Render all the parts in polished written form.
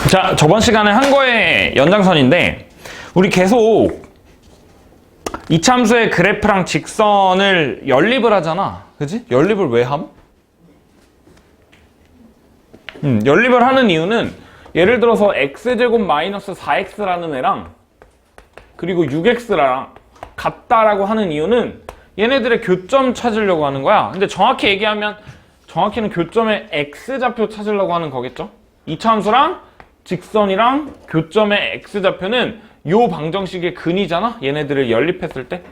자, 저번 시간에 한 거의 연장선인데 우리 계속 이차함수의 그래프랑 직선을 연립을 하잖아. 그지? 연립을 왜 함? 연립을 하는 이유는 예를 들어서 x제곱 마이너스 4x라는 애랑 그리고 6x랑 같다라고 하는 이유는 얘네들의 교점 찾으려고 하는 거야. 근데 정확히 얘기하면 정확히는 교점의 x좌표 찾으려고 하는 거겠죠? 이차함수랑 직선이랑 교점의 x좌표는 요 방정식의 근이잖아? 얘네들을 연립했을 때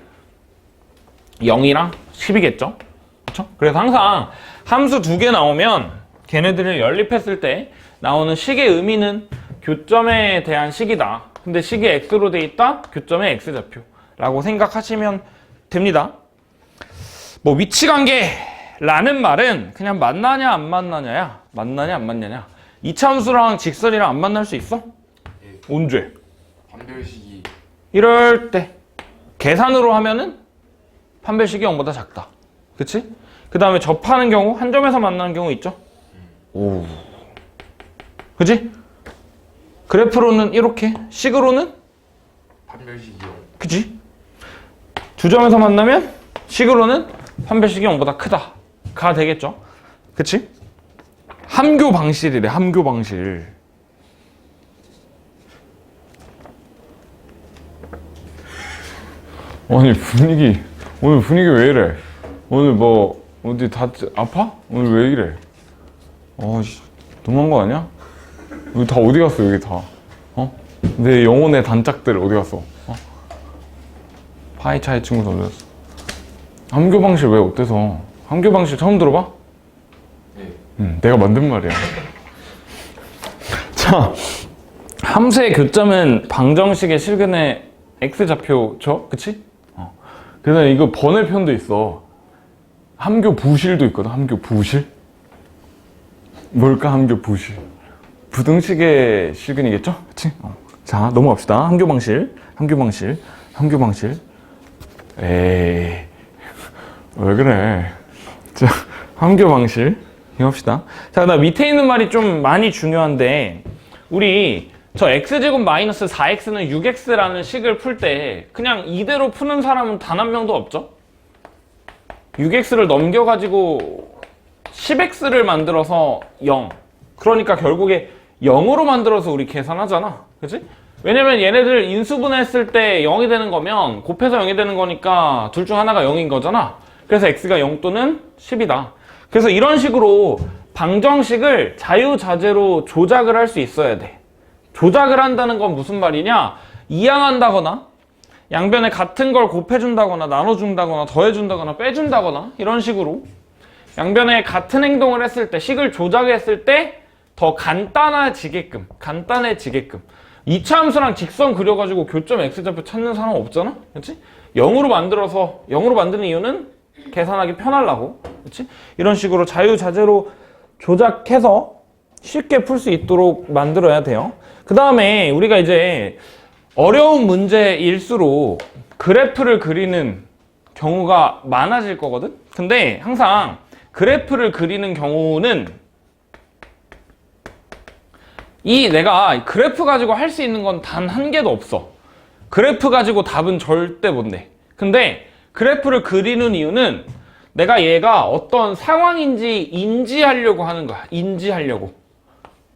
0이랑 10이겠죠? 그렇죠? 그래서 항상 함수 두 개 나오면 걔네들을 연립했을 때 나오는 식의 의미는 교점에 대한 식이다. 근데 식이 x로 돼 있다? 교점의 x좌표라고 생각하시면 됩니다. 뭐 위치관계라는 말은 그냥 만나냐 안 만나냐야. 만나냐 안 만나냐. 이차함수랑 직선이랑 안 만날 수 있어? 예. 언제? 판별식이 이럴 때 계산으로 하면은 판별식이 0보다 작다. 그치? 그 다음에 접하는 경우 한 점에서 만나는 경우 있죠? 오, 그치? 그래프로는 이렇게, 식으로는 판별식이 0. 그치? 두 점에서 만나면 식으로는 판별식이 0보다 크다 가 되겠죠? 그치? 함교 방실이래. 함교 방실. 아니 분위기 오늘 분위기 왜 이래? 오늘 뭐 어디 다 아파? 오늘 왜 이래? 아씨 너무한 거 아니야? 여기 다 어디 갔어? 여기 다 어? 내 영혼의 단짝들 어디 갔어? 어? 파이차의 친구 어디 갔어? 함교 방실 왜 어때서? 함교 방실 처음 들어봐? 네. 내가 만든 말이야. 자, 함수의 교점은 방정식의 실근의 x좌표죠? 그치? 그래서 이거 번외편도 있어. 함교 부실도 있거든. 함교 부실. 뭘까 함교 부실? 부등식의 실근이겠죠? 그치? 자, 넘어갑시다. 함교 방실, 함교 방실, 함교 방실. 에이, 왜 그래? 자, 함교 방실. 이거 합시다. 자, 그다음 밑에 있는 말이 좀 많이 중요한데 우리 저 x제곱 마이너스 4x는 6x라는 식을 풀 때 그냥 이대로 푸는 사람은 단 한 명도 없죠? 6x를 넘겨가지고 10x를 만들어서 0. 그러니까 결국에 0으로 만들어서 우리 계산하잖아. 그치? 왜냐면 얘네들 인수분해했을 때 0이 되는 거면 곱해서 0이 되는 거니까 둘 중 하나가 0인 거잖아. 그래서 x가 0 또는 10이다. 그래서 이런 식으로 방정식을 자유자재로 조작을 할 수 있어야 돼. 조작을 한다는 건 무슨 말이냐? 이항한다거나 양변에 같은 걸 곱해준다거나 나눠준다거나 더해준다거나 빼준다거나 이런 식으로 양변에 같은 행동을 했을 때 식을 조작했을 때 더 간단해지게끔 이차함수랑 직선 그려가지고 교점 x좌표 찾는 사람 없잖아? 그치? 0으로 만드는 이유는 계산하기 편하려고. 그치? 이런 식으로 자유자재로 조작해서 쉽게 풀 수 있도록 만들어야 돼요. 그 다음에 우리가 이제 어려운 문제일수록 그래프를 그리는 경우가 많아질 거거든? 근데 항상 그래프를 그리는 경우는 내가 그래프 가지고 할 수 있는 건 단 한 개도 없어. 그래프 가지고 답은 절대 못 내. 근데 그래프를 그리는 이유는 내가 얘가 어떤 상황인지 인지하려고 하는 거야. 인지하려고.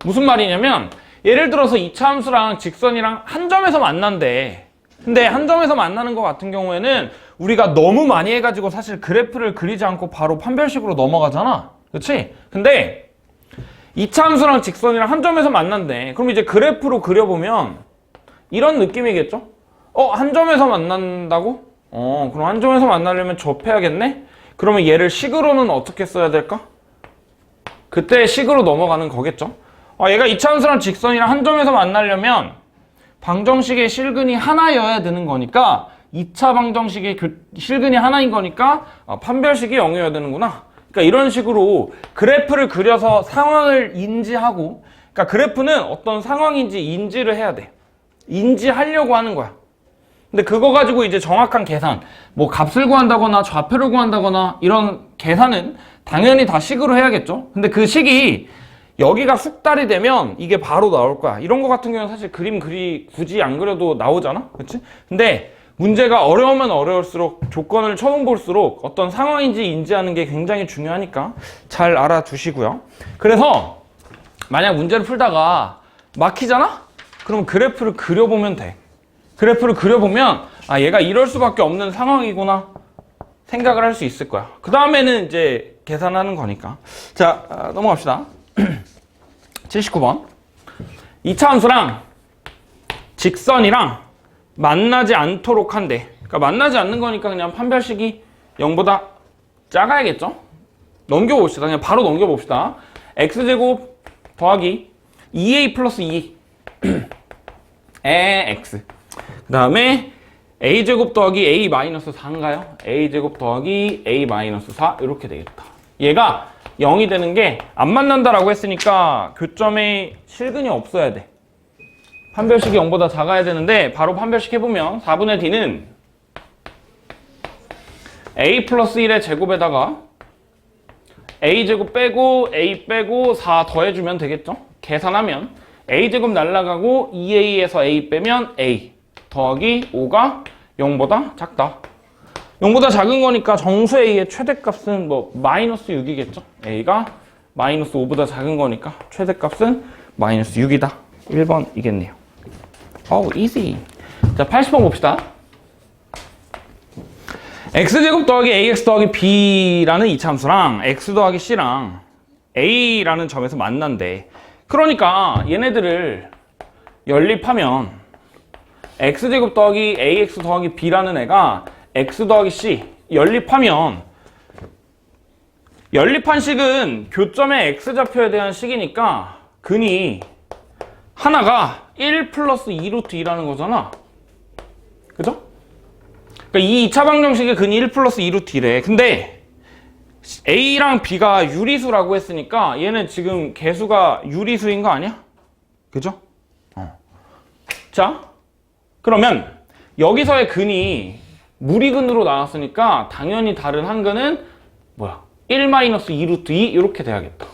무슨 말이냐면 예를 들어서 이차함수랑 직선이랑 한 점에서 만난대. 근데 한 점에서 만나는 것 같은 경우에는 우리가 너무 많이 해가지고 사실 그래프를 그리지 않고 바로 판별식으로 넘어가잖아. 그치? 근데 이차함수랑 직선이랑 한 점에서 만난대. 그럼 이제 그래프로 그려보면 이런 느낌이겠죠? 한 점에서 만난다고? 그럼 한 점에서 만나려면 접해야겠네? 그러면 얘를 식으로는 어떻게 써야 될까? 그때 식으로 넘어가는 거겠죠? 얘가 이차함수랑 직선이랑 한 점에서 만나려면 방정식의 실근이 하나여야 되는 거니까 2차 방정식의 실근이 하나인 거니까 판별식이 0이어야 되는구나. 그러니까 이런 식으로 그래프를 그려서 상황을 인지하고, 그러니까 그래프는 어떤 상황인지 인지를 해야 돼. 인지하려고 하는 거야. 근데 그거 가지고 이제 정확한 계산, 뭐 값을 구한다거나 좌표를 구한다거나 이런 계산은 당연히 다 식으로 해야겠죠. 근데 그 식이 여기가 숙달이 되면 이게 바로 나올 거야. 이런 거 같은 경우는 사실 굳이 안 그려도 나오잖아? 그치? 근데 문제가 어려우면 어려울수록 조건을 처음 볼수록 어떤 상황인지 인지하는 게 굉장히 중요하니까 잘 알아두시고요. 그래서 만약 문제를 풀다가 막히잖아? 그럼 그래프를 그려보면 돼. 그래프를 그려보면 아 얘가 이럴 수밖에 없는 상황이구나 생각을 할 수 있을 거야. 그 다음에는 이제 계산하는 거니까. 자, 넘어갑시다. 79번. 이차 함수랑 직선이랑 만나지 않도록 한대. 그러니까 만나지 않는 거니까 그냥 판별식이 0보다 작아야겠죠? 넘겨봅시다. 그냥 바로 넘겨봅시다. x제곱 더하기 2a 플러스 2에 x. 그 다음에 a제곱 더하기 a 마이너스 4인가요? a제곱 더하기 a 마이너스 4 이렇게 되겠다. 얘가 0이 되는 게 안 만난다라고 했으니까 교점에 실근이 없어야 돼. 판별식이 0보다 작아야 되는데 바로 판별식 해보면 4분의 d는 a 플러스 1의 제곱에다가 a제곱 빼고 a 빼고 4 더해주면 되겠죠? 계산하면 a제곱 날라가고 2a에서 a 빼면 a 더하기 5가 0보다 작다. 0보다 작은 거니까 정수 a의 최대값은 뭐 마이너스 6이겠죠? a가 마이너스 5보다 작은 거니까 최대값은 마이너스 6이다. 1번이겠네요. 어우, easy. 자, 80번 봅시다. x제곱 더하기 ax 더하기 b라는 이차함수랑 x 더하기 c랑 a라는 점에서 만난대. 그러니까 얘네들을 연립하면 x제곱 더하기 ax 더하기 b라는 애가 x 더하기 c 연립하면 연립한 식은 교점의 x좌표에 대한 식이니까 근이 하나가 1 플러스 2루트 2라는 거잖아. 그죠? 그러니까 이 2차 방정식의 근이 1 플러스 2루트 2래. 근데 a랑 b가 유리수라고 했으니까 얘는 지금 개수가 유리수인 거 아니야? 그죠? 자, 그러면 여기서의 근이 무리근으로 나왔으니까 당연히 다른 한 근은 뭐야? 1 마이너스 2루트 2 이렇게 돼야겠다.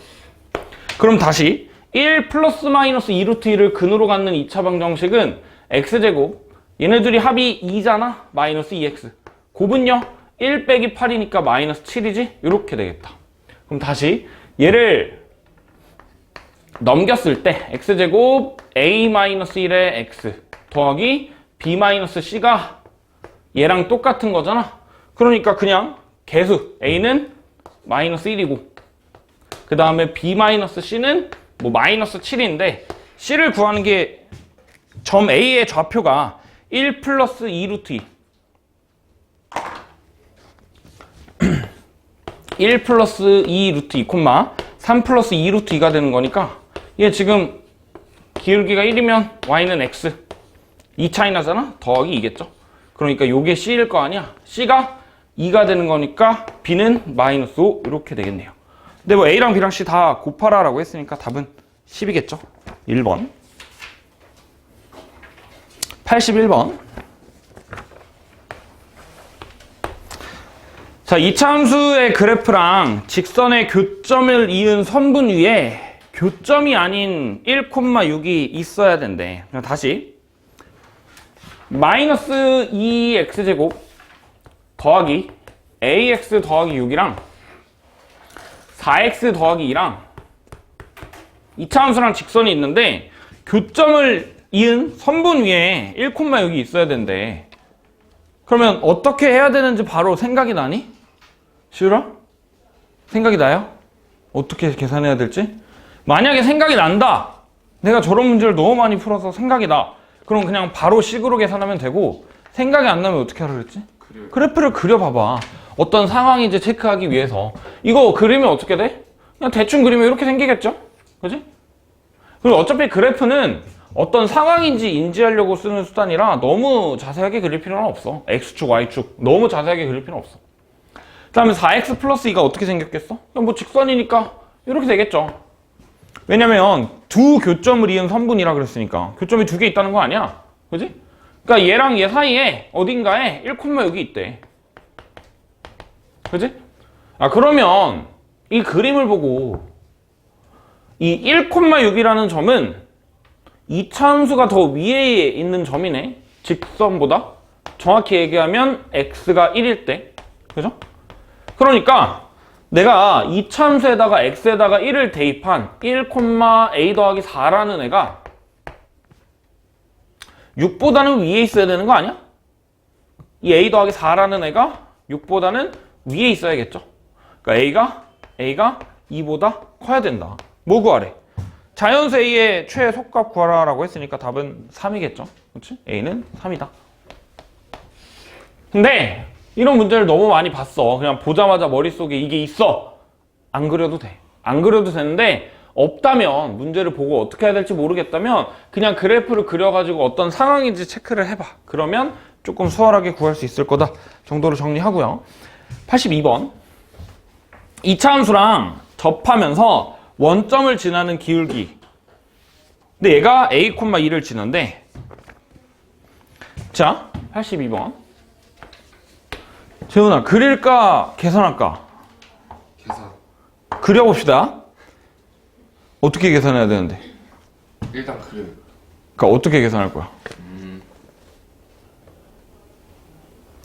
그럼 다시 1 플러스 마이너스 2루트 2를 근으로 갖는 2차 방정식은 x제곱 얘네들이 합이 2잖아? 마이너스 2x 곱은요? 1 빼기 8이니까 마이너스 7이지? 이렇게 되겠다. 그럼 다시 얘를 넘겼을 때 x제곱 a 마이너스 1의 x 더하기 b 마이너스 c가 얘랑 똑같은 거잖아? 그러니까 그냥 개수 a는 마이너스 1이고 그 다음에 b 마이너스 c는 뭐 마이너스 7인데 c를 구하는 게 점 a의 좌표가 1 플러스 2 루트 2 1 플러스 2 루트 2 콤마 3 플러스 2 루트 2가 되는 거니까 얘 지금 기울기가 1이면 y는 x 2 차이 나잖아? 더하기 2겠죠? 그러니까 요게 c일 거 아니야? c가 2가 되는 거니까 b는 마이너스 5 이렇게 되겠네요. 근데 뭐 a랑 b랑 c 다 곱하라 라고 했으니까 답은 10이겠죠? 1번 81번. 자, 이차 함수의 그래프랑 직선의 교점을 이은 선분 위에 교점이 아닌 1,6이 있어야 된대. 그럼 다시 마이너스 2x제곱 더하기 ax 더하기 6이랑 4x 더하기 2랑 이차 함수랑 직선이 있는데 교점을 이은 선분 위에 1,6이 있어야 된대. 그러면 어떻게 해야 되는지 바로 생각이 나니? 시우라? 생각이 나요? 어떻게 계산해야 될지? 만약에 생각이 난다. 내가 저런 문제를 너무 많이 풀어서 생각이 나. 그럼 그냥 바로 식으로 계산하면 되고 생각이 안 나면 어떻게 하라 그랬지? 그래프를 그려봐봐. 어떤 상황인지 체크하기 위해서. 이거 그리면 어떻게 돼? 그냥 대충 그리면 이렇게 생기겠죠? 그지? 그리고 어차피 그래프는 어떤 상황인지 인지하려고 쓰는 수단이라 너무 자세하게 그릴 필요는 없어. X축, Y축 너무 자세하게 그릴 필요는 없어. 그 다음에 4X 플러스 2가 어떻게 생겼겠어? 뭐 직선이니까 이렇게 되겠죠. 왜냐면 두 교점을 이은 선분이라 그랬으니까 교점이 두 개 있다는 거 아니야? 그지? 그러니까 얘랑 얘 사이에 어딘가에 1,6이 있대. 그지? 아, 그러면 이 그림을 보고 이 1,6이라는 점은 이차함수가 더 위에 있는 점이네. 직선보다. 정확히 얘기하면 x가 1일 때. 그죠? 그러니까 내가 이차함수에다가 x에다가 1을 대입한 1,a 더하기 4라는 애가 6보다는 위에 있어야 되는 거 아니야? 이 a 더하기 4라는 애가 6보다는 위에 있어야겠죠. 그러니까 a가 2보다 커야 된다. 뭐 구하래? 자연수 a의 최소값 구하라라고 했으니까 답은 3이겠죠. 그렇지? a는 3이다. 근데 이런 문제를 너무 많이 봤어. 그냥 보자마자 머릿속에 이게 있어. 안 그려도 돼. 안 그려도 되는데 없다면, 문제를 보고 어떻게 해야 될지 모르겠다면 그냥 그래프를 그려가지고 어떤 상황인지 체크를 해봐. 그러면 조금 수월하게 구할 수 있을 거다 정도로 정리하고요. 82번. 이차함수랑 접하면서 원점을 지나는 기울기. 근데 얘가 a,2를 지는데, 자 82번. 재훈아, 그릴까 계산할까? 계산. 그려봅시다. 어떻게 계산해야 되는데? 일단 그래. 그러니까 어떻게 계산할 거야?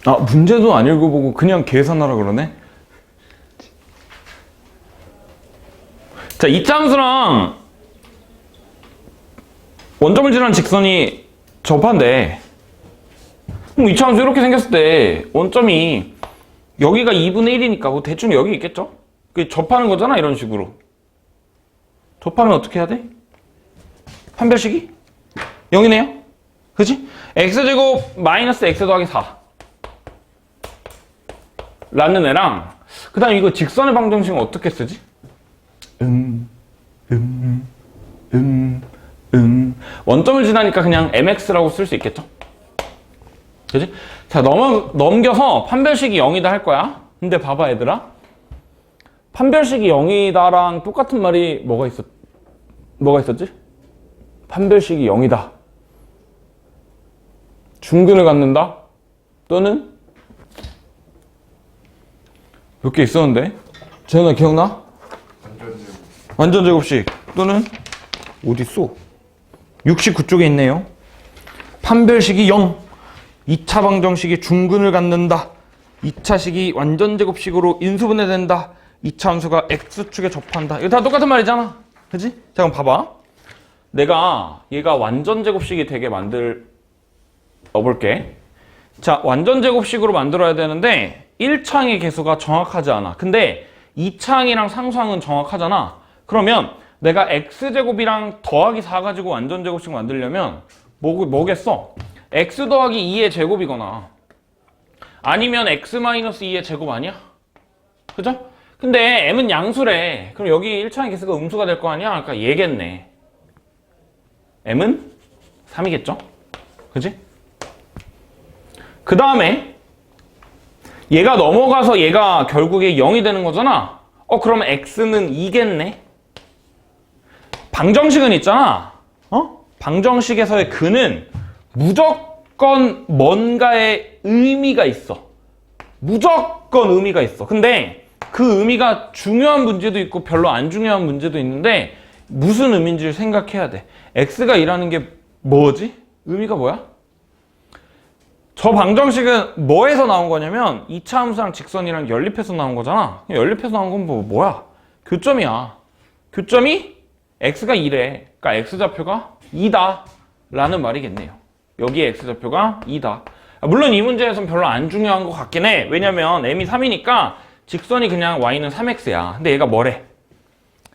아, 문제도 안 읽어보고 그냥 계산하라 그러네? 자, 이차함수랑 원점을 지나는 직선이 접한데, 그럼 이차함수 이렇게 생겼을 때 원점이 여기가 2분의 1이니까 뭐 대충 여기 있겠죠? 그 접하는 거잖아, 이런 식으로. 접하면 어떻게 해야 돼? 판별식이 0이네요? 그치? x제곱 마이너스 x 더하기 4 라는 애랑, 그 다음 이거 직선의 방정식은 어떻게 쓰지? 원점을 지나니까 그냥 mx라고 쓸 수 있겠죠? 그치? 자, 넘겨서 판별식이 0이다 할 거야. 근데 봐봐, 얘들아. 판별식이 0이다랑 똑같은 말이 뭐가 있었지? 판별식이 0이다. 중근을 갖는다? 또는 몇 개 있었는데? 재현아, 기억나? 완전 제곱식. 또는 어딨어? 69쪽에 있네요. 판별식이 0. 2차 방정식이 중근을 갖는다. 2차식이 완전 제곱식으로 인수분해된다. 2차 함수가 x축에 접한다. 이거 다 똑같은 말이잖아. 그치? 자, 그럼 봐봐. 내가 얘가 완전 제곱식이 되게 만들어 볼게. 자, 완전 제곱식으로 만들어야 되는데 1차항의 개수가 정확하지 않아. 근데 2차항이랑 상수항은 정확하잖아. 그러면 내가 x제곱이랑 더하기 4 가지고 완전 제곱식 만들려면 뭐겠어? x 더하기 2의 제곱이거나 아니면 x-2의 제곱 아니야? 그죠? 근데 m은 양수래. 그럼 여기 1차항의 개수가 음수가 될 거 아니야? 그러니까 얘겠네. m은 3이겠죠? 그지? 그 다음에 얘가 넘어가서 얘가 결국에 0이 되는 거잖아. 그러면 x는 2겠네. 방정식은 있잖아. 방정식에서의 근은 무조건 뭔가의 의미가 있어. 무조건 의미가 있어. 근데 그 의미가 중요한 문제도 있고 별로 안 중요한 문제도 있는데 무슨 의미인지를 생각해야 돼. x가 2라는 게 뭐지? 의미가 뭐야? 저 방정식은 뭐에서 나온 거냐면 2차 함수랑 직선이랑 연립해서 나온 거잖아. 연립해서 나온 건 뭐야? 교점이야. 교점이 x가 2래. 그러니까 x좌표가 2다 라는 말이겠네요. 여기에 x좌표가 2다. 물론 이 문제에서는 별로 안 중요한 것 같긴 해. 왜냐면 m이 3이니까 직선이 그냥 y는 3x야. 근데 얘가 뭐래?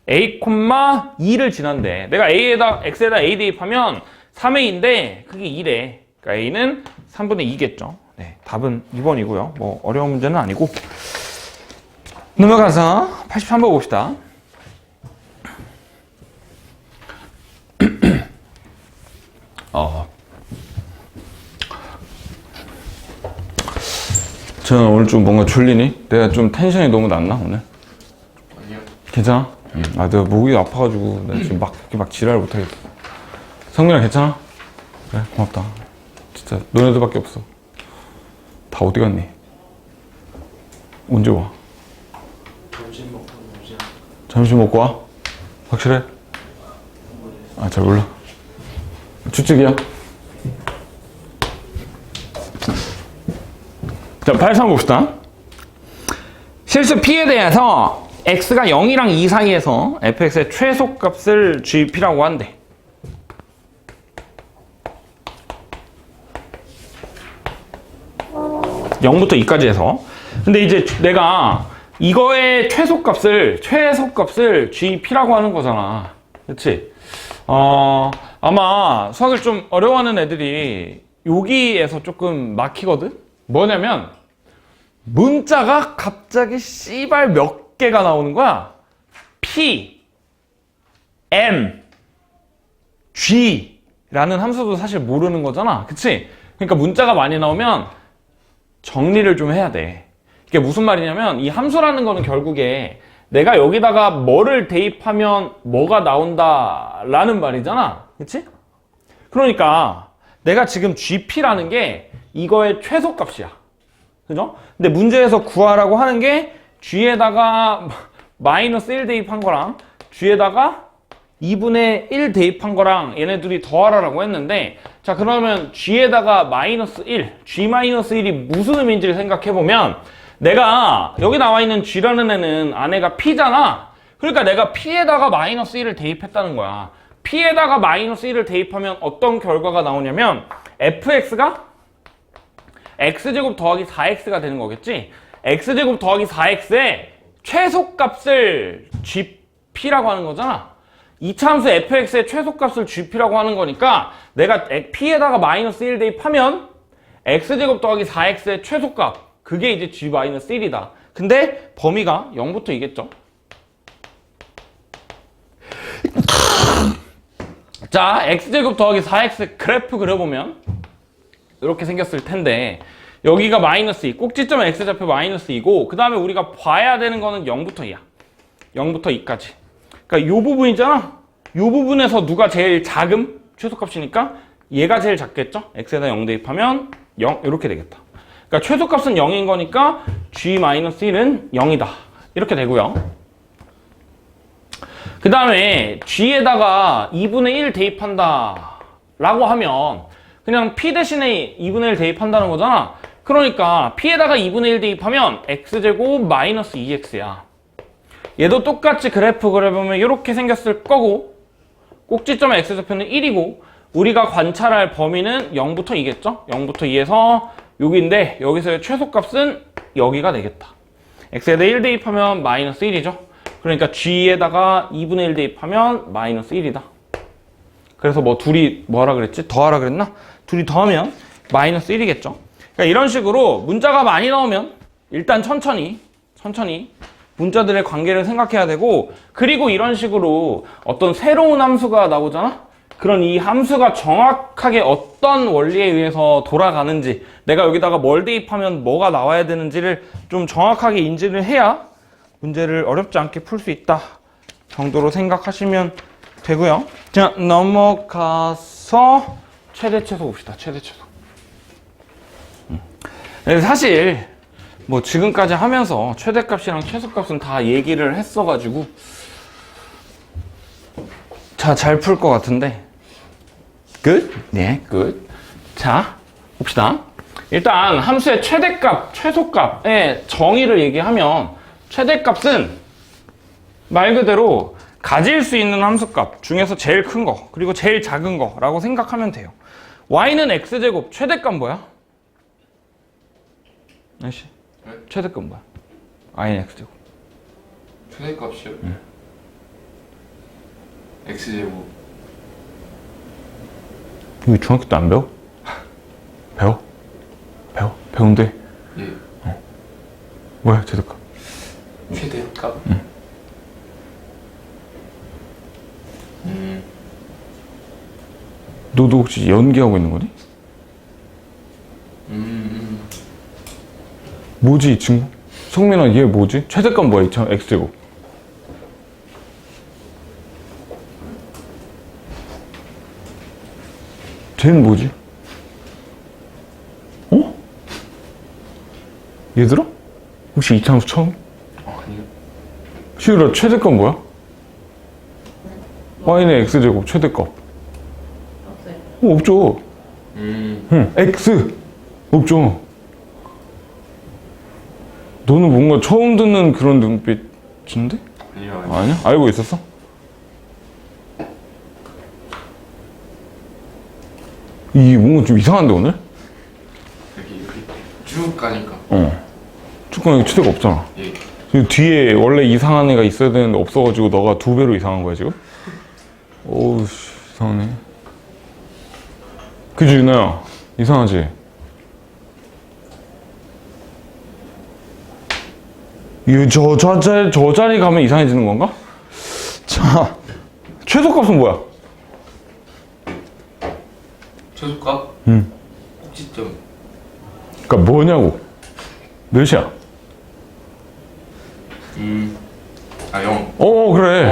a,2를 지난대. 내가 x에다 a 대입하면 3a인데 그게 2래. 그러니까 a는 3분의 2겠죠. 네, 답은 2번이고요. 뭐 어려운 문제는 아니고. 넘어가서 83번 봅시다. 저는 오늘 좀 뭔가 졸리니? 내가 좀 텐션이 너무 낮나 오늘? 아니요. 괜찮아? 아, 내가 목이 아파가지고 나 지금 막 지랄을 못하겠어. 성민아 괜찮아? 그래, 고맙다. 진짜 너네들밖에 없어. 다 어디 갔니? 언제 와? 점심 먹고 오지. 점심 먹고 와? 확실해? 아, 잘 몰라. 추측이야. 자, 83 봅시다. 실수 P에 대해서 X가 0이랑 2 사이에서 fx의 최소값을 GP라고 한대. (0부터 2까지) 해서. 근데 이제 내가 이거의 최소값을 GP라고 하는 거잖아. 그치? 아마 수학을 좀 어려워하는 애들이 여기에서 조금 막히거든? 뭐냐면 문자가 갑자기 씨발 몇 개가 나오는 거야. P, M, G 라는 함수도 사실 모르는 거잖아. 그치? 그러니까 문자가 많이 나오면 정리를 좀 해야 돼. 이게 무슨 말이냐면 이 함수라는 거는 결국에 내가 여기다가 뭐를 대입하면 뭐가 나온다 라는 말이잖아. 그치? 그러니까 내가 지금 GP라는 게 이거의 최소값이야. 그죠? 근데 문제에서 구하라고 하는 게 G에다가 마이너스 1 대입한 거랑 G에다가 2분의 1 대입한 거랑 얘네 둘이 더하라고 했는데, 자 그러면 G에다가 마이너스 1, G 마이너스 1이 무슨 의미인지를 생각해보면, 내가 여기 나와 있는 G라는 애는 안에가 P잖아. 그러니까 내가 P에다가 마이너스 1을 대입했다는 거야. P에다가 마이너스 1을 대입하면 어떤 결과가 나오냐면 fx가 x제곱 더하기 4x가 되는 거겠지? x제곱 더하기 4x의 최소값을 gp라고 하는 거잖아. 이차 함수 fx의 최소값을 gp라고 하는 거니까 내가 p에다가 마이너스 1 대입하면 x제곱 더하기 4x의 최소값, 그게 이제 g-1이다. 근데 범위가 0부터 2겠죠? 자, x제곱 더하기 4x 그래프 그려보면 이렇게 생겼을 텐데, 여기가 마이너스 2, 꼭지점은 x좌표 마이너스 2고, 그 다음에 우리가 봐야 되는 거는 0부터 2야. 0부터 2까지. 그러니까 요 부분이잖아. 요 부분에서 누가 제일 작음? 최소값이니까 얘가 제일 작겠죠? x에다 0 대입하면 0 이렇게 되겠다. 그러니까 최소값은 0인 거니까 g-1은 0이다. 이렇게 되고요. 그 다음에 g에다가 2분의 1 대입한다 라고 하면 그냥 p 대신에 2분의 1 대입한다는 거잖아. 그러니까 p에다가 2분의 1 대입하면 x제곱 마이너스 2x야. 얘도 똑같이 그래프 그려보면 이렇게 생겼을 거고, 꼭지점의 x좌표는 1이고 우리가 관찰할 범위는 0부터 2겠죠? 0부터 2에서 여기인데 여기서의 최소값은 여기가 되겠다. x에다 1 대입하면 마이너스 1이죠. 그러니까 g에다가 2분의 1 대입하면 마이너스 1이다. 그래서 뭐 둘이 뭐하라 그랬지? 더하라 그랬나? 둘이 더하면 마이너스 1이겠죠. 그러니까 이런 식으로 문자가 많이 나오면 일단 천천히 문자들의 관계를 생각해야 되고, 그리고 이런 식으로 어떤 새로운 함수가 나오잖아? 그런 이 함수가 정확하게 어떤 원리에 의해서 돌아가는지, 내가 여기다가 뭘 대입하면 뭐가 나와야 되는지를 좀 정확하게 인지를 해야 문제를 어렵지 않게 풀 수 있다 정도로 생각하시면 되고요. 자, 넘어가서 최대 최소 봅시다. 최대 최소. 사실 뭐 지금까지 하면서 최대값이랑 최소값은 다 얘기를 했어가지고 자, 잘 풀 것 같은데. 끝? 네, 끝. 자, 봅시다. 일단 함수의 최대값, 최소값의 정의를 얘기하면, 최대값은 말 그대로 가질 수 있는 함수값 중에서 제일 큰 거, 그리고 제일 작은 거라고 생각하면 돼요. y는 x제곱, 최대값 뭐야? 아저씨, 네? 최대값 뭐야? y는 x제곱. 최대값이요? x제곱. 이거 중학교 때 안 배워? 배워? 배운대? 예. 뭐야, 최대값? 최대값? 너도 혹시 연기하고 있는 거니? 뭐지, 이 친구? 성민아, 얘 뭐지? 최대값 뭐야, x제곱? 쟤는 뭐지? 어? 얘들아? 혹시 이창수 처음? 아니요. 시우라, 최대값 뭐야? y는 x제곱 최대값. 없어요. 없죠. 응, x 없죠. 너는 뭔가 처음 듣는 그런 눈빛인데? 아니요, 아니요. 아니야? 알고 있었어? 이게 뭔가 좀 이상한데 오늘? 여기 이렇게 쭉 가니까. 축구는 최대가 없잖아. 예. 지금 뒤에 원래 이상한 애가 있어야 되는데 없어가지고 너가 2배로 이상한 거야 지금? 어우 씨, 이상하네. 그지 윤아야? 이상하지? 저 자리 가면 이상해지는 건가? 자, 최소값은 뭐야? 최소값? 응. 꼭지점. 그러니까 뭐냐고? 몇이야? 아, 0. 그래.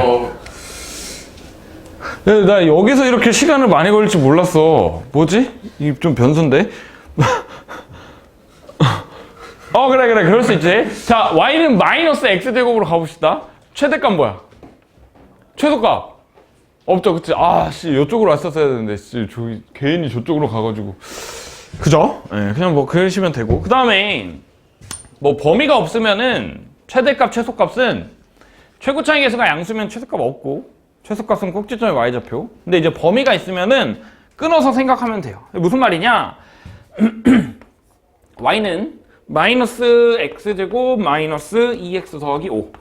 야, 나 여기서 이렇게 시간을 많이 걸릴 줄 몰랐어. 뭐지? 이게 좀 변수인데? 그래. 그럴 수 있지. 자, y는 마이너스 x제곱으로 가봅시다. 최대값 뭐야? 최소값. 없죠, 그치? 이쪽으로 왔었어야 되는데, 괜히 저쪽으로 가가지고. 그죠? 네, 그냥 뭐 그러시면 되고. 그 다음에, 뭐 범위가 없으면은, 최대값, 최소값은, 최고 차이 계수가 양수면 최소값 없고, 최소값은 꼭지점의 y좌표. 근데 이제 범위가 있으면은, 끊어서 생각하면 돼요. 무슨 말이냐? y는 마이너스 x제곱 마이너스 2x 더하기 5.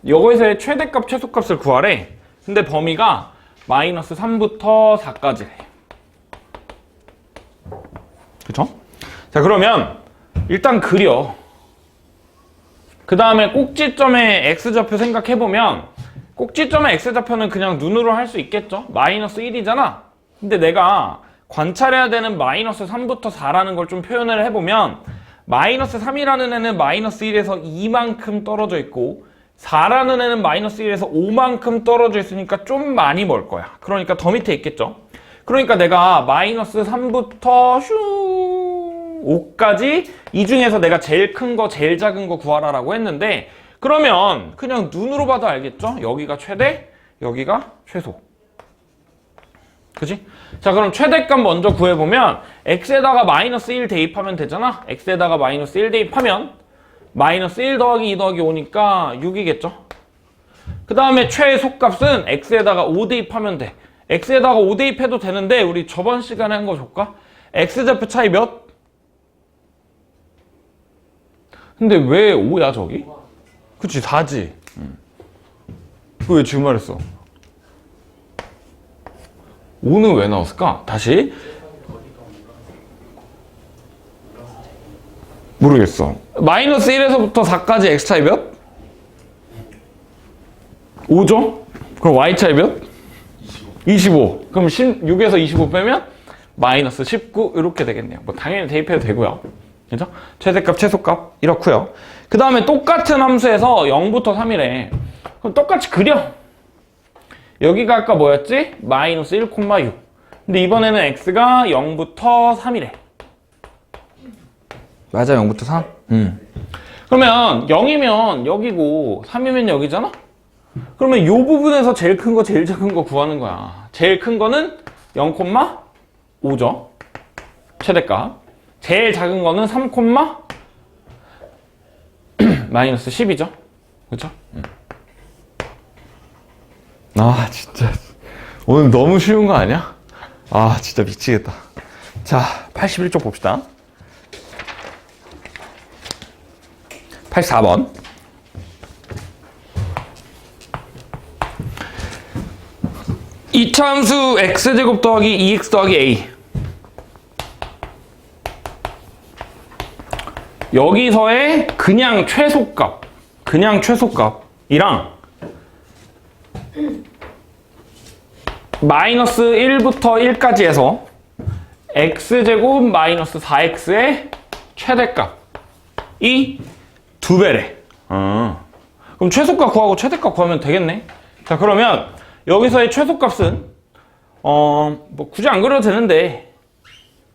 이거에서의 최대값, 최소값을 구하래. 근데 범위가 마이너스 3부터 4까지래. 그쵸? 자, 그러면 일단 그려. 그 다음에 꼭지점의 x좌표 생각해보면 꼭지점의 x좌표는 그냥 눈으로 할 수 있겠죠? 마이너스 1이잖아. 근데 내가 관찰해야 되는 마이너스 3부터 4라는 걸 좀 표현을 해보면 마이너스 3이라는 애는 마이너스 1에서 2만큼 떨어져 있고 4라는 애는 마이너스 1에서 5만큼 떨어져 있으니까 좀 많이 멀 거야. 그러니까 더 밑에 있겠죠. 그러니까 내가 마이너스 3부터 5까지 이 중에서 내가 제일 큰 거, 제일 작은 거 구하라라고 했는데 그러면 그냥 눈으로 봐도 알겠죠? 여기가 최대, 여기가 최소. 그치? 자, 그럼 최대값 먼저 구해보면 x에다가 마이너스 1 대입하면 되잖아? x에다가 마이너스 1 대입하면 마이너스 1 더하기 2 더하기 5니까 6이겠죠? 그 다음에 최소값은 x에다가 5 대입하면 돼. x에다가 5 대입해도 되는데 우리 저번 시간에 한 거 줄까? x좌표 차이 몇? 근데 왜 5야 저기? 그치 4지? 그거 왜 지금 말했어? 5는 왜 나왔을까? 다시 모르겠어. 마이너스 1에서부터 4까지 x 차이 몇? 5죠? 그럼 y 차이 몇? 25. 그럼 16에서 25 빼면 마이너스 19 이렇게 되겠네요. 뭐 당연히 대입해도 되고요. 그죠? 최대값, 최소값 이렇고요. 그 다음에 똑같은 함수에서 0부터 3이래. 그럼 똑같이 그려. 여기가 아까 뭐였지? 마이너스 1,6. 근데 이번에는 x가 0부터 3이래. 맞아, 0부터 3? 그러면 0이면 여기고 3이면 여기잖아? 그러면 이 부분에서 제일 큰 거, 제일 작은 거 구하는 거야. 제일 큰 거는 0,5죠. 최대값. 제일 작은 거는 3, 마이너스 10이죠. 그쵸? 진짜. 오늘 너무 쉬운 거 아니야? 진짜 미치겠다. 자, 81쪽 봅시다. 84번. 이차함수 x제곱 더하기 2x 더하기 a. 여기서의 그냥 최소값이랑 마이너스 1부터 1까지 해서 x제곱 마이너스 4x의 최대값이 2배래. 그럼 최소값 구하고 최대값 구하면 되겠네. 자, 그러면 여기서의 최소값은 뭐 굳이 안 그려도 되는데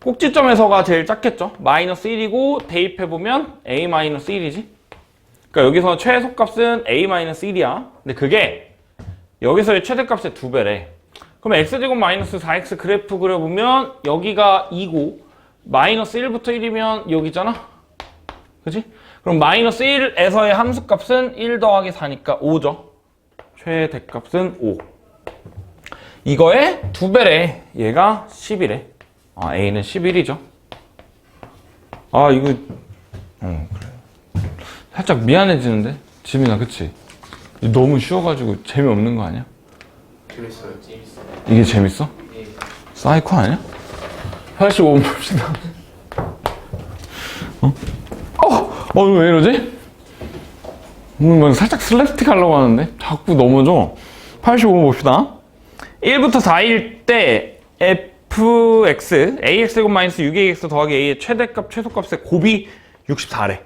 꼭지점에서가 제일 작겠죠. 마이너스 1이고 대입해보면 a 마이너스 1이지. 그러니까 여기서 최소값은 a 마이너스 1이야. 근데 그게 여기서의 최대값의 2배래. 그럼 x제곱 마이너스 4x 그래프 그려보면 여기가 2고 마이너스 1부터 1이면 여기잖아. 그치? 그럼 마이너스 1에서의 함수값은 1 더하기 4니까 5죠. 최대값은 5. 이거의 2배래. 얘가 10이래. 아, a는 11이죠. 아, 이거 그래. 살짝 미안해지는데? 지민아, 그치? 너무 쉬워가지고 재미없는 거 아니야? 재밌어요. 재밌어요. 이게 재밌어? 예. 사이코 아니야? 85번 봅시다. 왜 이러지? 살짝 슬랩스틱 하려고 하는데 자꾸 넘어져. 85번 봅시다. 1부터 4일 때 fx, ax제곱 마이너스 6ax 더하기 a의 최대값, 최소값의 곱이 64래.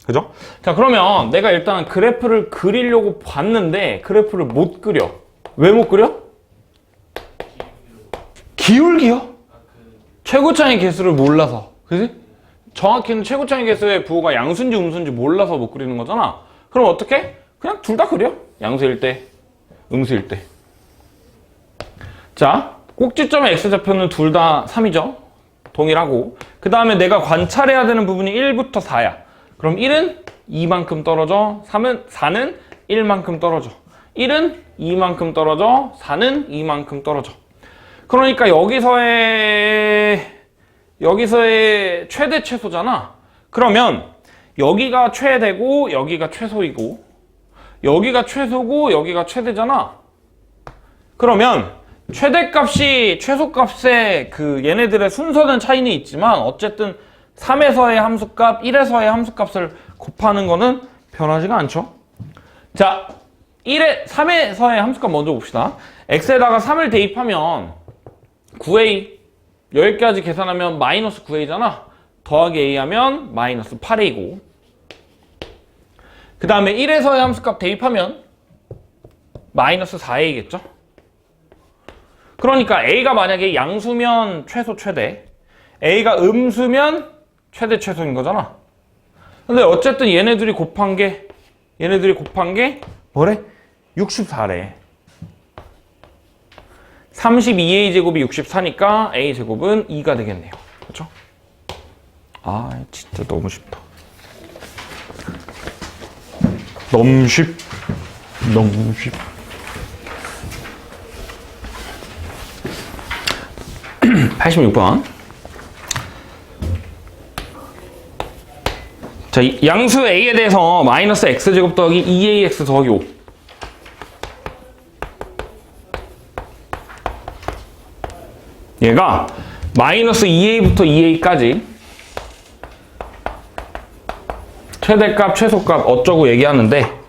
그죠? 자, 그러면 내가 일단 그래프를 그리려고 봤는데 그래프를 못 그려. 왜 못 그려? 기울기요? 최고차의 개수를 몰라서. 그지? 정확히는 최고차의 개수의 부호가 양수인지 음수인지 몰라서 못 그리는 거잖아. 그럼 어떻게? 그냥 둘 다 그려. 양수일 때, 음수일 때. 자, 꼭지점의 x좌표는 둘 다 3이죠. 동일하고. 그 다음에 내가 관찰해야 되는 부분이 1부터 4야. 그럼 1은 2만큼 떨어져, 4는 1만큼 떨어져. 1은 2만큼 떨어져, 4는 2만큼 떨어져. 그러니까 여기서의 최대 최소잖아. 그러면 여기가 최대고 여기가 최소이고 여기가 최소고 여기가 최대잖아. 그러면 최대값이 최소값의 얘네들의 순서는 차이는 있지만 어쨌든 3에서의 함수값, 1에서의 함수값을 곱하는 거는 변하지가 않죠. 자, 3에서의 함수값 먼저 봅시다. x에다가 3을 대입하면 9a, 여기까지 계산하면 마이너스 9a잖아. 더하기 a 하면 마이너스 8a고, 그 다음에 1에서의 함수값 대입하면 마이너스 4a겠죠. 그러니까 a가 만약에 양수면 최소 최대, a가 음수면 최대 최소인 거잖아. 근데 어쨌든 얘네들이 곱한 게 뭐래? 64래. 32a 제곱이 64니까 a 제곱은 2가 되겠네요. 그렇죠? 아, 진짜 너무 쉽다. 너무 쉽. 86번. 자, 양수 a에 대해서 마이너스 x제곱 더하기 2ax 더하기 5. 얘가 마이너스 2a부터 2a까지 최대값, 최소값 어쩌고 얘기하는데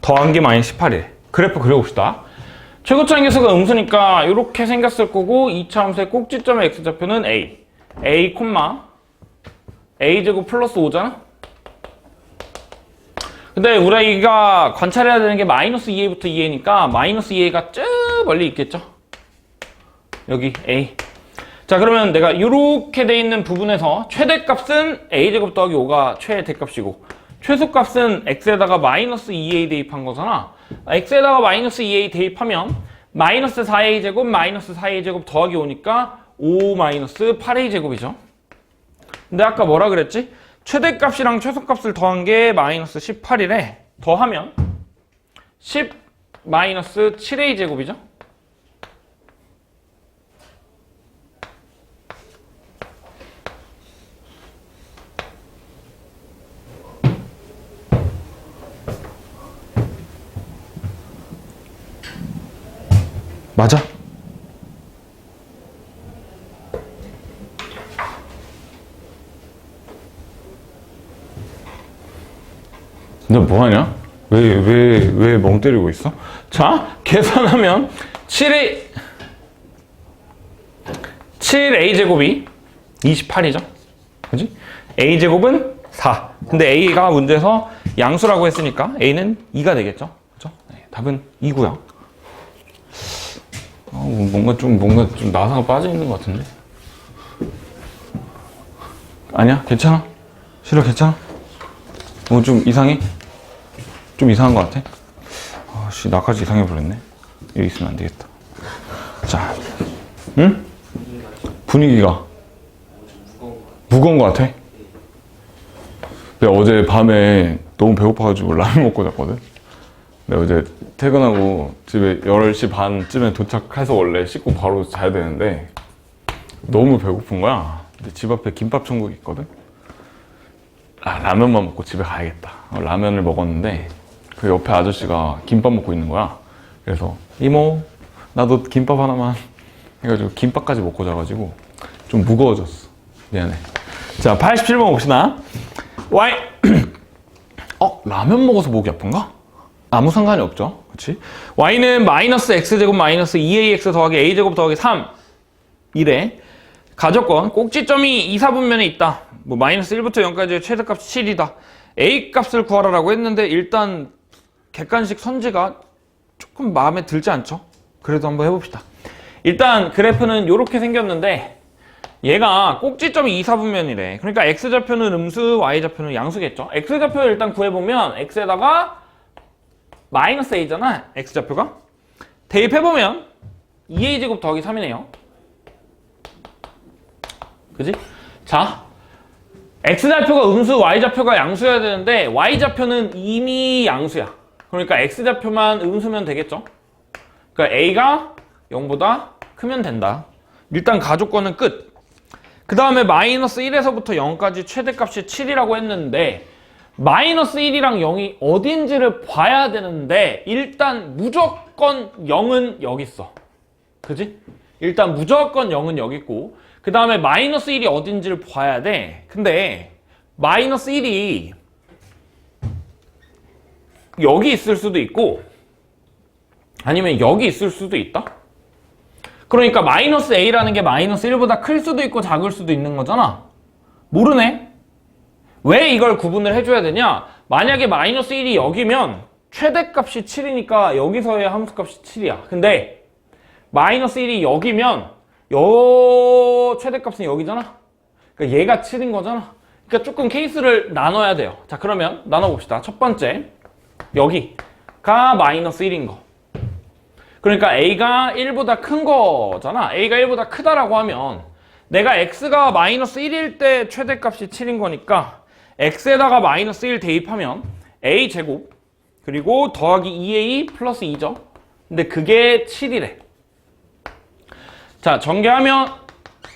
더한 게 마이너스 18이래. 그래프 그려봅시다. 최고차의 개수가 음수니까 이렇게 생겼을 거고 2차 함수의 꼭지점의 x좌표는 a, a, a제곱 플러스 5잖아? 근데 우리가 관찰해야 되는 게 마이너스 2a부터 2a니까 마이너스 2a가 쭉 멀리 있겠죠? 여기 a. 자, 그러면 내가 이렇게 돼 있는 부분에서 최대값은 a제곱 더하기 5가 최대값이고 최소값은 x에다가 마이너스 2a 대입한 거잖아. x에다가 마이너스 2a 대입하면 마이너스 4a 제곱 마이너스 4a 제곱 더하기 5니까 5 마이너스 8a 제곱이죠. 근데 아까 뭐라 그랬지? 최대값이랑 최소값을 더한 게 마이너스 18이래. 더하면 10 마이너스 7a 제곱이죠. 맞아? 너 뭐하냐? 왜 멍 때리고 있어? 자, 계산하면 7a 제곱이 28이죠? 그지? a 제곱은 4. 근데 a가 문제에서 양수라고 했으니까 a는 2가 되겠죠? 그죠? 네, 답은 2고요. 뭔가 좀 나사가 빠져 있는 것 같은데? 아니야? 괜찮아? 싫어? 괜찮아? 좀 이상해? 좀 이상한 것 같아? 아씨, 나까지 이상해 버렸네. 여기 있으면 안 되겠다. 자, 응? 분위기가 무거운 것 같아? 내가 어제 밤에 너무 배고파가지고 라면 먹고 잤거든? 내가 어제 퇴근하고 집에 10시 반쯤에 도착해서 원래 씻고 바로 자야 되는데 너무 배고픈 거야. 근데 집 앞에 김밥 천국이 있거든? 라면만 먹고 집에 가야겠다. 라면을 먹었는데 그 옆에 아저씨가 김밥 먹고 있는 거야. 그래서 이모 나도 김밥 하나만 해가지고 김밥까지 먹고 자가지고 좀 무거워졌어. 미안해. 자, 87번 봅시다. Y 라면 먹어서 목이 아픈가? 아무 상관이 없죠. 그렇지? Y는 마이너스 X제곱 마이너스 2AX 더하기 A제곱 더하기 3 이래. 가정권 꼭지점이 2, 4분면에 있다. 뭐 마이너스 1부터 0까지의 최대값이 7이다. A 값을 구하라고 했는데 일단 객관식 선지가 조금 마음에 들지 않죠? 그래도 한번 해봅시다. 일단 그래프는 이렇게 생겼는데 얘가 꼭지점이 2, 4분면이래. 그러니까 X좌표는 음수, Y좌표는 양수겠죠? X좌표를 일단 구해보면 X에다가 마이너스 A잖아, X좌표가. 대입해보면 2A제곱 더하기 3이네요. 그지? 자, X좌표가 음수, Y좌표가 양수여야 되는데 Y좌표는 이미 양수야. 그러니까 X좌표만 음수면 되겠죠? 그러니까 A가 0보다 크면 된다. 일단 가조건은 끝. 그 다음에 마이너스 1에서부터 0까지 최대값이 7이라고 했는데 마이너스 1이랑 0이 어딘지를 봐야 되는데 일단 무조건 0은 여기 있어. 그지? 일단 무조건 0은 여기 있고 그 다음에 마이너스 1이 어딘지를 봐야 돼. 근데 마이너스 1이 여기 있을 수도 있고 아니면 여기 있을 수도 있다. 그러니까 마이너스 A라는 게 마이너스 1보다 클 수도 있고 작을 수도 있는 거잖아. 모르네. 왜 이걸 구분을 해줘야 되냐? 만약에 마이너스 1이 여기면 최대값이 7이니까 여기서의 함수값이 7이야. 근데 마이너스 1이 여기면 최대값은 여기잖아. 그러니까 얘가 7인 거잖아. 그러니까 조금 케이스를 나눠야 돼요. 자, 그러면 나눠봅시다. 첫 번째, 여기가 마이너스 1인 거. 그러니까 A가 1보다 큰 거잖아. A가 1보다 크다라고 하면 내가 X가 마이너스 1일 때 최대값이 7인 거니까 X에다가 마이너스 1 대입하면 A제곱 그리고 더하기 2A 플러스 2죠. 근데 그게 7이래. 자, 전개하면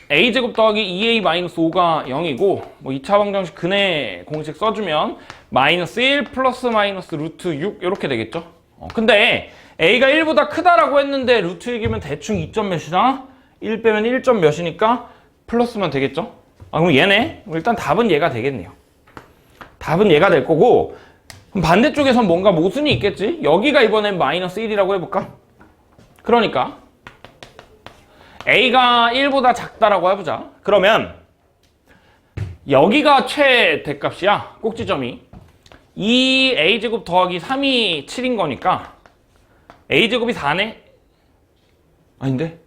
A제곱 더하기 2A 마이너스 5가 0이고 뭐 2차 방정식 근해 공식 써주면 마이너스 1 플러스 마이너스 루트 6 이렇게 되겠죠. 근데 A가 1보다 크다라고 했는데 루트 6이면 대충 2점 몇이잖아? 1 빼면 1점 몇이니까 플러스면 되겠죠? 그럼 얘네? 일단 답은 얘가 되겠네요. 답은 얘가 될 거고 그럼 반대쪽에선 뭔가 모순이 있겠지? 여기가 이번엔 마이너스 1이라고 해볼까? 그러니까 A가 1보다 작다라고 해보자. 그러면 여기가 최대값이야. 꼭지점이. 이 A제곱 더하기 3이 7인 거니까 A제곱이 4네? 아닌데?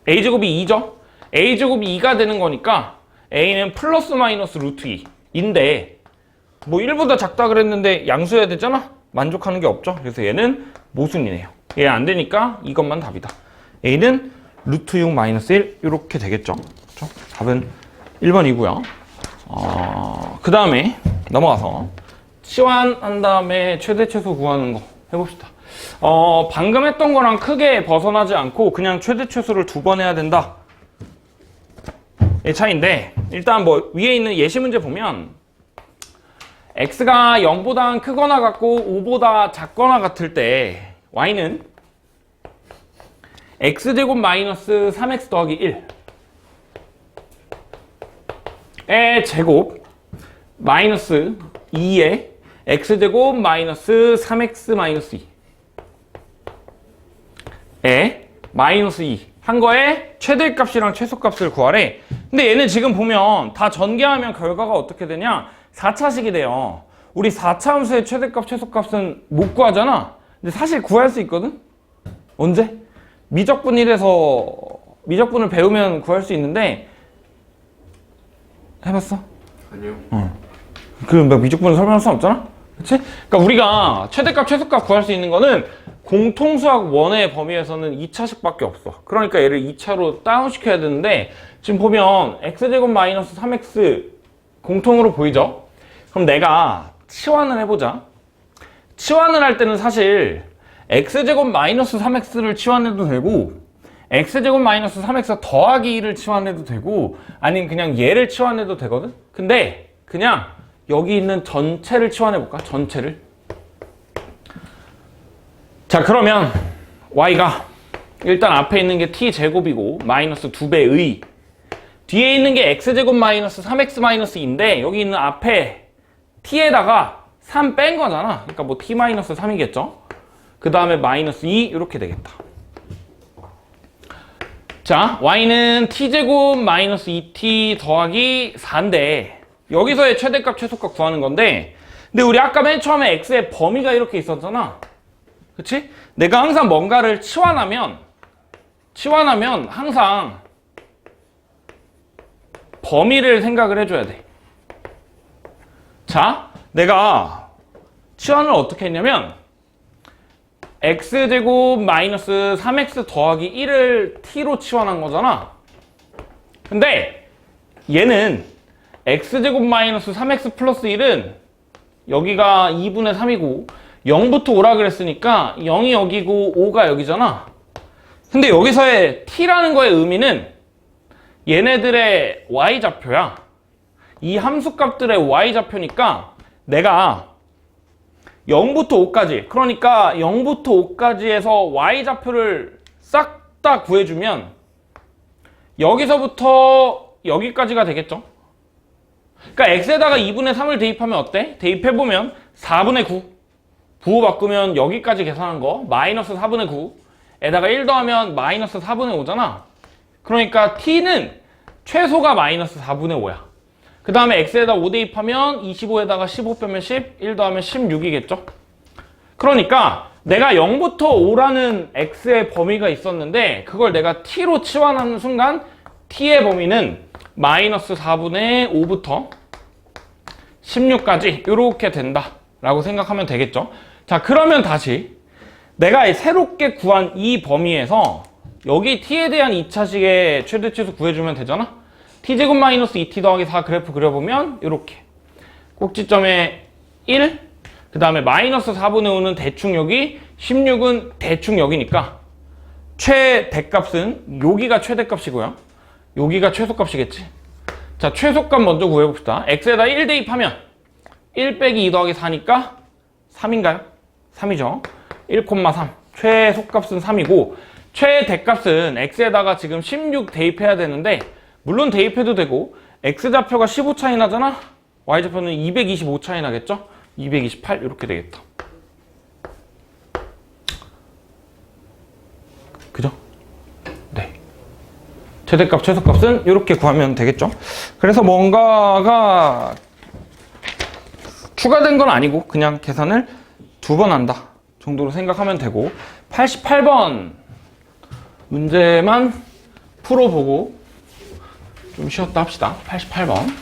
A제곱이 2죠? A제곱이 2가 되는 거니까 A는 플러스 마이너스 루트 2인데 뭐 1보다 작다 그랬는데 양수해야 되잖아? 만족하는 게 없죠? 그래서 얘는 모순이네요. 얘 안 되니까 이것만 답이다. A는 루트 6 마이너스 1 이렇게 되겠죠? 그렇죠? 답은 1번이고요. 그 다음에 넘어가서 치환한 다음에 최대 최소 구하는 거 해봅시다. 방금 했던 거랑 크게 벗어나지 않고 그냥 최대 최소를 2번 해야 된다. 의 차이인데 일단 뭐 위에 있는 예시 문제 보면 x가 0보다 크거나 같고 5보다 작거나 같을 때 y는 x제곱 마이너스 3x 더하기 1의 제곱 마이너스 2의 x제곱 마이너스 3x 마이너스 2에 마이너스 2 한 거에 최대값이랑 최소값을 구하래. 근데 얘는 지금 보면 다 전개하면 결과가 어떻게 되냐? 4차식이 돼요. 우리 4차 함수의 최대값, 최소값은 못 구하잖아. 근데 사실 구할 수 있거든? 언제? 미적분 1에서 미적분을 배우면 구할 수 있는데 해봤어? 아니요. 그럼 막 미적분을 설명할 수 없잖아? 그치? 그러니까 우리가 최대값, 최소값 구할 수 있는 거는 공통수학 원의 범위에서는 2차식밖에 없어. 그러니까 얘를 2차로 다운시켜야 되는데 지금 보면 x제곱 마이너스 3x 공통으로 보이죠? 그럼 내가 치환을 해보자. 치환을 할 때는 사실 x제곱 마이너스 3x를 치환해도 되고 x제곱 마이너스 3x 더하기 2를 치환해도 되고 아니면 그냥 얘를 치환해도 되거든? 근데 그냥 여기 있는 전체를 치환해볼까? 전체를. 자, 그러면 y가 일단 앞에 있는 게 t제곱이고 마이너스 2배의 뒤에 있는 게 x제곱 마이너스 3x 마이너스 2인데 여기 있는 앞에 t에다가 3 뺀 거잖아. 그러니까 뭐 t 마이너스 3이겠죠? 그 다음에 마이너스 2 이렇게 되겠다. 자, y는 t제곱 마이너스 2t 더하기 4인데 여기서의 최대값, 최소값 구하는 건데 근데 우리 아까 맨 처음에 x의 범위가 이렇게 있었잖아. 그치? 내가 항상 뭔가를 치환하면 항상 범위를 생각을 해줘야 돼. 자, 내가 치환을 어떻게 했냐면 x제곱 마이너스 3x 더하기 1을 t로 치환한 거잖아. 근데 얘는 x제곱 마이너스 3x 플러스 1은 여기가 2분의 3이고 0부터 5라 그랬으니까 0이 여기고 5가 여기잖아. 근데 여기서의 t라는 거의 의미는 얘네들의 y좌표야. 이 함수값들의 y좌표니까 내가 0부터 5까지 그러니까 0부터 5까지에서 y좌표를 싹 다 구해주면 여기서부터 여기까지가 되겠죠. 그러니까 x에다가 2분의 3을 대입하면 어때? 대입해보면 4분의 9 부호 바꾸면 여기까지 계산한 거 마이너스 4분의 9에다가 1 더하면 마이너스 4분의 5잖아. 그러니까 t는 최소가 마이너스 4분의 5야. 그 다음에 x에다 5 대입하면 25에다가 15 빼면 10, 1 더하면 16이겠죠? 그러니까 내가 0부터 5라는 x의 범위가 있었는데 그걸 내가 t로 치환하는 순간 t의 범위는 마이너스 4분의 5부터 16까지 이렇게 된다 라고 생각하면 되겠죠? 자, 그러면 다시 내가 새롭게 구한 이 범위에서 여기 t에 대한 2차식의 최대치수 구해주면 되잖아? t제곱 마이너스 2t 더하기 4 그래프 그려보면 이렇게 꼭지점에 1, 그 다음에 마이너스 4분의 5는 대충 여기, 16은 대충 여기니까 최대값은 여기가 최대값이고요. 여기가 최소값이겠지. 자, 최소값 먼저 구해봅시다. x에다 1 대입하면 1 빼기 2 더하기 4니까 3인가요? 3이죠. 1,3. 최소값은 3이고 최대값은 x에다가 지금 16 대입해야 되는데 물론 대입해도 되고 x좌표가 15 차이 나잖아? y좌표는 225 차이 나겠죠? 228 이렇게 되겠다. 그죠? 네. 최대값, 최소값은 이렇게 구하면 되겠죠? 그래서 뭔가가 추가된 건 아니고 그냥 계산을 2번 한다 정도로 생각하면 되고 88번 문제만 풀어보고 좀 쉬었다 합시다. 88번.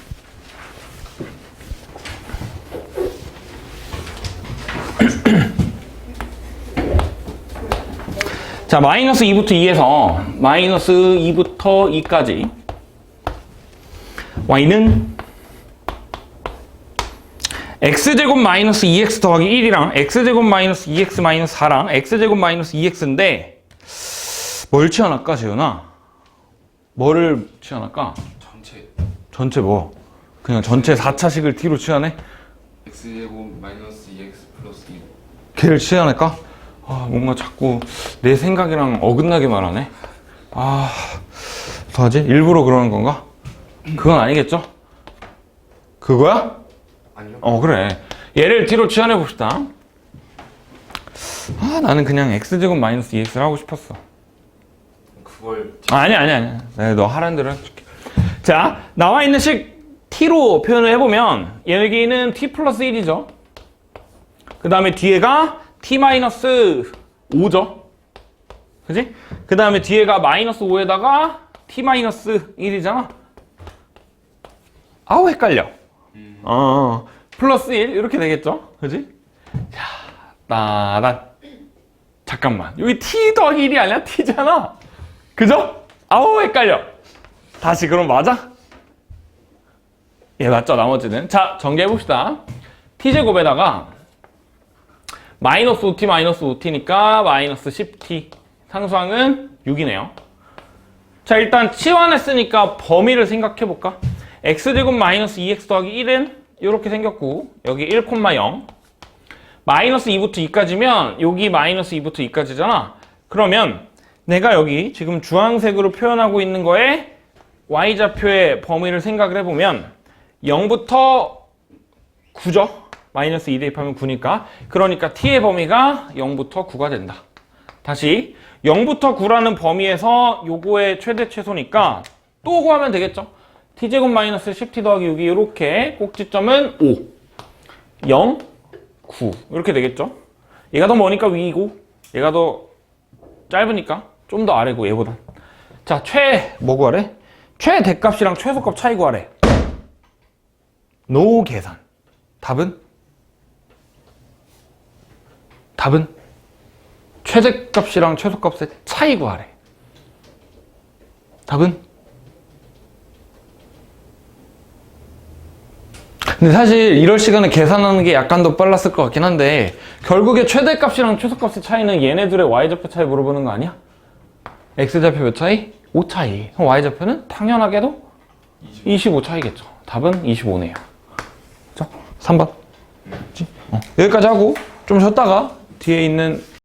자, 마이너스 2부터 2에서 마이너스 2부터 2까지 y는 x제곱 마이너스 2x 더하기 1이랑 x제곱 마이너스 2x 마이너스 4랑 x제곱 마이너스 2x인데 뭘 치환할까, 재현아? 뭐를 치환할까? 전체 뭐? 그냥 전체 4차식을 t로 치환해? x제곱 마이너스 2x 플러스 2 걔를 치환할까? 아, 뭔가 자꾸 내 생각이랑 어긋나게 말하네. 아, 어떡하지? 일부러 그러는 건가? 그건 아니겠죠? 그거야? 아니요. 그래. 얘를 t로 치환해 봅시다. 아, 나는 그냥 x제곱 마이너스 2x를 하고 싶었어. 그걸 아니야. 내가 너 하라는 대로 해줄게. 자, 나와 있는 식 t로 표현을 해보면 여기는 t 플러스 1이죠. 그 다음에 뒤에가 t 마이너스 5죠. 그지? 그 다음에 뒤에가 마이너스 5에다가 t 마이너스 1이잖아. 아우, 헷갈려. 플러스 1 이렇게 되겠죠? 그지? 자, 따란. 잠깐만. 여기 t 더하기 1이 아니라 t잖아. 그죠? 아우 헷갈려. 다시 그럼 맞아? 예, 맞죠? 나머지는. 자, 전개해봅시다. t제곱에다가 마이너스 5t 마이너스 5t니까 마이너스 10t. 상수항은 6이네요. 자, 일단 치환했으니까 범위를 생각해볼까? x제곱 마이너스 2x 더하기 1은 이렇게 생겼고 여기 1,0 마이너스 2부터 2까지면 여기 마이너스 2부터 2까지잖아. 그러면 내가 여기 지금 주황색으로 표현하고 있는 거에 y좌표의 범위를 생각을 해보면 0부터 9죠? 마이너스 2 대입하면 9니까. 그러니까 t의 범위가 0부터 9가 된다. 다시 0부터 9라는 범위에서 요거의 최대 최소니까 또 구하면 되겠죠? t제곱 마이너스 10t 더하기 6이 이렇게 꼭지점은 5 0 9 이렇게 되겠죠? 얘가 더 머니까 위이고 얘가 더 짧으니까 좀 더 아래고 얘보단. 자, 뭐 구하래? 최대값이랑 최소값 차이 구하래. 노 계산. 답은 최대값이랑 최소값의 차이 구하래. 답은? 근데 사실 이럴 시간에 계산하는 게 약간 더 빨랐을 것 같긴 한데 결국에 최대값이랑 최소값의 차이는 얘네들의 y좌표 차이 물어보는 거 아니야? x좌표 몇 차이? 5 차이. 그럼 y좌표는 당연하게도 25 차이겠죠. 답은 25네요. 자, 3번. 여기까지 하고 좀 쉬었다가 뒤에 있는